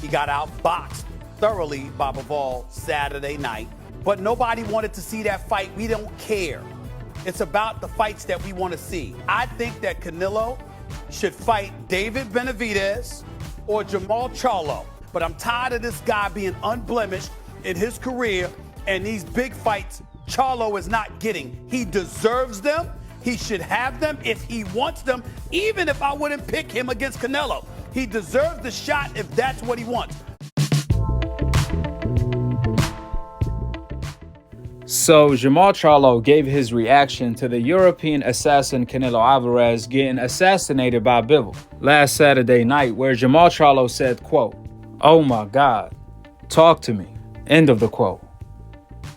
He got outboxed thoroughly by Bivol Saturday night, but nobody wanted to see that fight. We don't care. It's about the fights that we want to see. I think that Canelo should fight David Benavidez or Jermall Charlo, but I'm tired of this guy being unblemished in his career, and these big fights Charlo is not getting. He deserves them. He should have them if he wants them, even if I wouldn't pick him against Canelo. He deserves the shot if that's what he wants. So Jermall Charlo gave his reaction to the European assassin Canelo Alvarez getting assassinated by Bivol last Saturday night, where Jermall Charlo said, quote, "Oh my God, talk to me," end of the quote.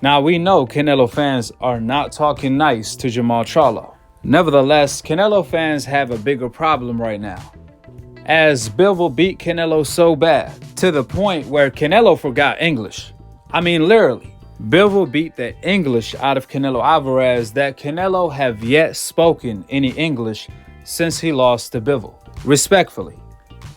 Now we know Canelo fans are not talking nice to Jermall Charlo. Nevertheless, Canelo fans have a bigger problem right now, as Bivol beat Canelo so bad to the point where Canelo forgot English. I mean, literally. Bivol beat the English out of Canelo Alvarez that Canelo have yet spoken any English since he lost to Bivol. Respectfully,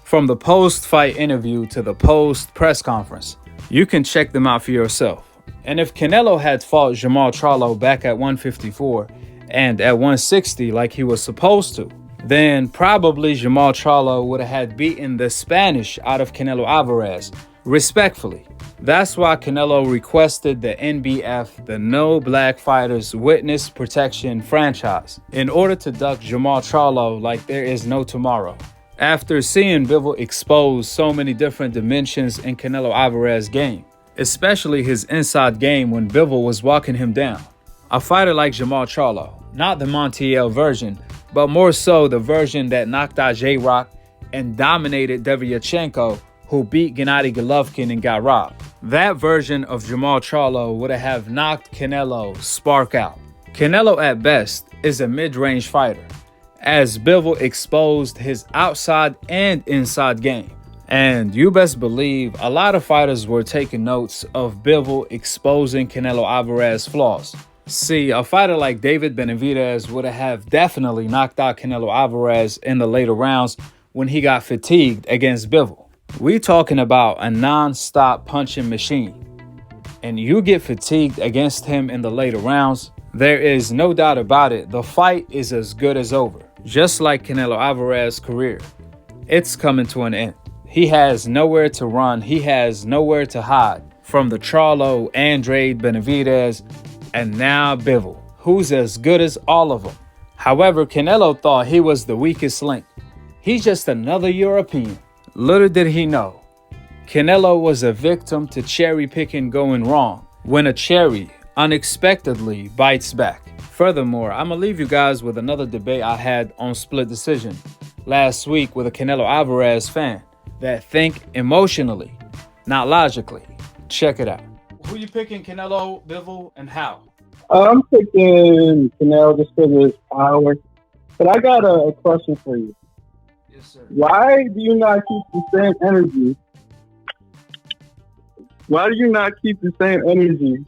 from the post-fight interview to the post-press conference, you can check them out for yourself. And if Canelo had fought Jermall Charlo back at 154 and at 160 like he was supposed to, then probably Jermall Charlo would have had beaten the Spanish out of Canelo Alvarez. Respectfully. That's why Canelo requested the NBF, the No Black Fighters Witness Protection franchise, in order to duck Jermall Charlo like there is no tomorrow. After seeing Bivol expose so many different dimensions in Canelo Alvarez's game, especially his inside game when Bivol was walking him down. A fighter like Jermall Charlo, not the Montiel version, but more so the version that knocked out J-Rock and dominated Devyachenko, who beat Gennady Golovkin and got robbed. That version of Jermall Charlo would have knocked Canelo's spark out. Canelo at best is a mid-range fighter, as Bivol exposed his outside and inside game. And you best believe a lot of fighters were taking notes of Bivol exposing Canelo Alvarez's flaws. See, a fighter like David Benavidez would have definitely knocked out Canelo Alvarez in the later rounds when he got fatigued against Bivol. We talking about a non-stop punching machine, and you get fatigued against him in the later rounds, there is no doubt about it, the fight is as good as over. Just like Canelo Alvarez's career, it's coming to an end. He has nowhere to run, he has nowhere to hide from the Charlo, Andrade, Benavidez, and now Bivol, who's as good as all of them. However, Canelo thought he was the weakest link. He's just another European. Little did he know, Canelo was a victim to cherry picking going wrong when a cherry unexpectedly bites back. Furthermore, I'm gonna leave you guys with another debate I had on Split Decision last week with a Canelo Alvarez fan that think emotionally, not logically. Check it out. Who you picking, Canelo, Bivol, and how? I'm picking Canelo just because of his power. But I got a question for you. Yes, sir. Why do you not keep the same energy? Why do you not keep the same energy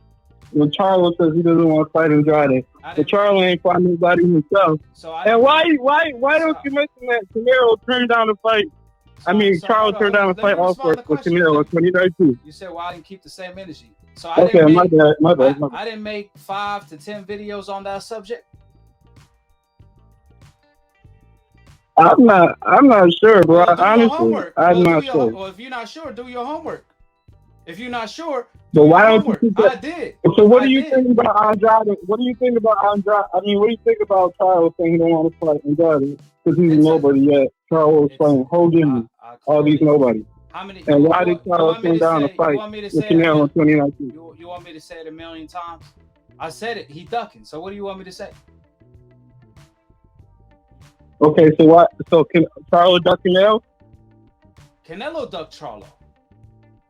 when Charlo says he doesn't want to fight Andrade? But Charlo ain't fighting nobody himself. And why don't you mention that Canelo turned down the fight? Charlo turned down the fight also for Canelo in 2019. You said, well, I didn't keep the same energy. So my bad. I didn't make 5 to 10 videos on that subject. I'm not sure, bro. Honestly, I'm not sure. Well, if you're not sure, do your homework. If you're not sure, but why don't you keep that? I did. So what do you think about Andrade? What do you think about Andrade? What do you think about Charlo saying he don't want to fight Andrade because he's nobody yet? Charlo was playing Hogan, all these nobody. And why did Charlo turn down the fight with Canelo in 2019? You want me to say it a million times? I said it. He ducking. So what do you want me to say? Okay, so what? So can Charlo duck Canelo? Canelo ducked Charlo.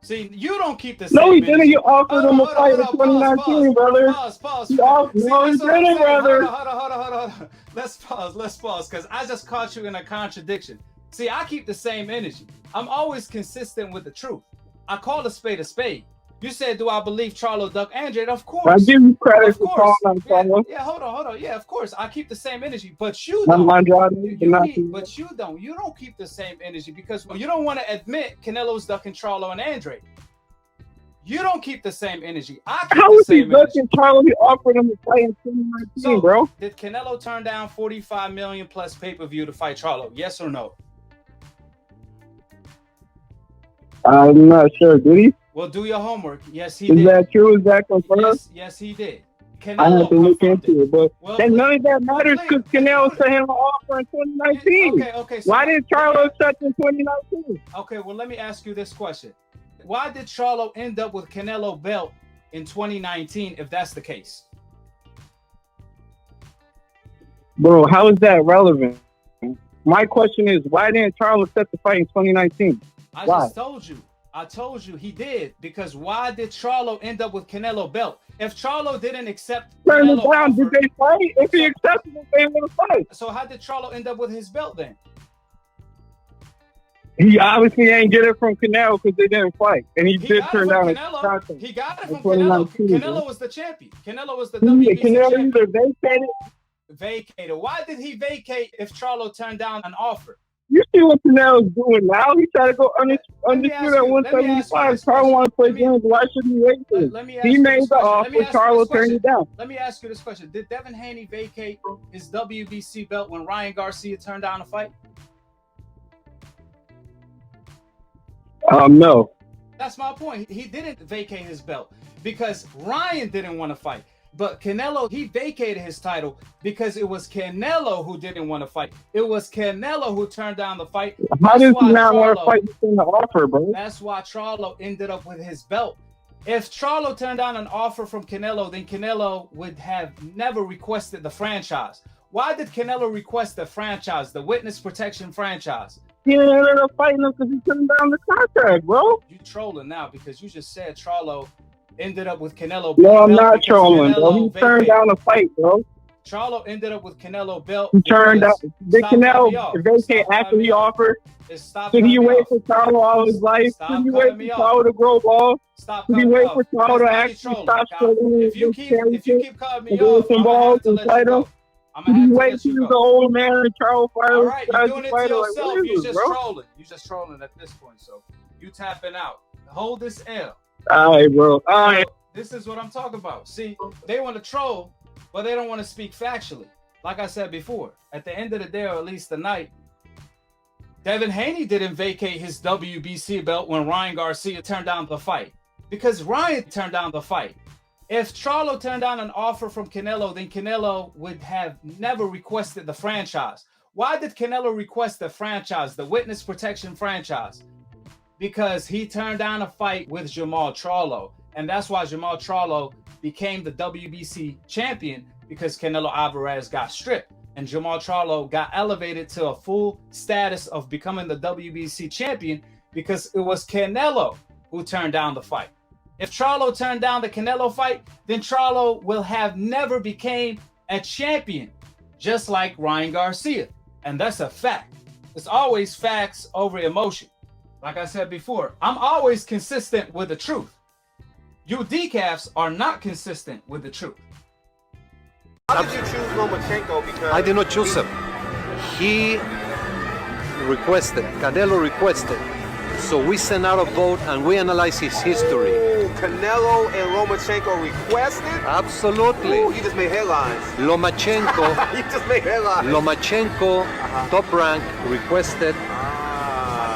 See, you don't keep the same. No, he didn't. You offered him a fight in 2019, brother. Pause. No, he didn't, brother. Hold on. Let's pause, because I just caught you in a contradiction. See, I keep the same energy. I'm always consistent with the truth. I call a spade a spade. You said, do I believe Charlo ducked Andre? Of course. I give you credit Of for course. calling on Charlo. Yeah, hold on. Yeah, of course. I keep the same energy, but you I'm don't. Andrade, But you don't. You don't keep the same energy because you don't want to admit Canelo's ducking Charlo and Andre. You don't keep the same energy. I keep How the is he same energy. ducking Charlo? He offered him to fight in 2019, So, bro. did Canelo turn down $45 million plus pay-per-view to fight Charlo? Yes or no? I'm not sure. Did he? Well, do your homework. Yes, he Is did. that true? Is that confirmed? Yes, he did. I Canelo have to look confirmed into it, but Well, then none of that matters because please, Canelo sent him an offer in 2019. Okay. So Why didn't Charlo accept in 2019? Okay, well, let me ask you this question. Why did Charlo end up with Canelo belt in 2019 if that's the case? Bro, how is that relevant? My question is, why didn't Charlo set the fight in 2019? I Why? just told you. I told you he did. Because why did Charlo end up with Canelo belt? If Charlo didn't accept Turn it Canelo down. offer, Did they fight? If he accepted it, they would have fight. so how did Charlo end up with his belt then? He obviously ain't get it from Canelo because they didn't fight. And he did got it turn from down a Canelo. contract. He got it in from Canelo. 2019, Canelo was the champion. Canelo was the Yeah, WBC Canelo champion. either vacated. Vacated. Why did he vacate if Charlo turned down an offer? You see what Canelo's doing now? He tried to go undisputed at 175. Charlo want to play games. Why should he wait for it? He made the offer. Charlo turned it down. Let me ask you this question. Did Devin Haney vacate his WBC belt when Ryan Garcia turned down a fight? No. That's my point. He didn't vacate his belt because Ryan didn't want to fight. But Canelo, he vacated his title because it was Canelo who didn't want to fight. It was Canelo who turned down the fight. How does he not want to fight in the offer, bro? That's why Charlo ended up with his belt. If Charlo turned down an offer from Canelo, then Canelo would have never requested the franchise. Why did Canelo request the franchise, the witness protection franchise? He ended up fighting him because he turned down the contract, bro. You trolling now because you just said Charlo ended up with Canelo. No, I'm not trolling, bro. He turned down a fight, bro. Charlo ended up with Canelo belt. He turned down. Did Canelo vacate after he offered? Did he wait for Charlo all his life? Did he wait for Charlo to grow balls? Did he wait for Charlo to actually stop struggling? If you keep cutting me off, some balls and fight him? Did he wait till the old man and Charlo fight him? All right, you're doing it to yourself. You're just trolling. You're just trolling at this point. So you tapping out. Hold this L. All right, bro. All right. This is what I'm talking about. See, they want to troll, but they don't want to speak factually. Like I said before, at the end of the day, or at least tonight, Devin Haney didn't vacate his WBC belt when Ryan Garcia turned down the fight because Ryan turned down the fight. If Charlo turned down an offer from Canelo, then Canelo would have never requested the franchise. Why did Canelo request the franchise, the witness protection franchise? Because he turned down a fight with Jermall Charlo. And that's why Jermall Charlo became the WBC champion, because Canelo Alvarez got stripped. And Jermall Charlo got elevated to a full status of becoming the WBC champion because it was Canelo who turned down the fight. If Charlo turned down the Canelo fight, then Charlo will have never became a champion, just like Ryan Garcia. And that's a fact. It's always facts over emotion. Like I said before, I'm always consistent with the truth. You decafs are not consistent with the truth. How did you choose Lomachenko? Because I did not choose him. He requested, Canelo requested. So we sent out a vote and we analyzed his history. Ooh, Canelo and Lomachenko requested? Absolutely. Ooh, you just made headlines. Lomachenko, You just made headlines. Lomachenko, top rank, requested.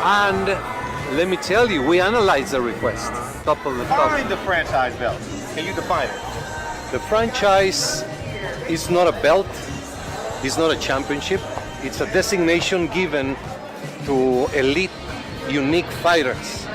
And let me tell you, we analyzed the request. Top of the top. Define the franchise belt. Can you define it? The franchise is not a belt, it's not a championship, it's a designation given to elite, unique fighters.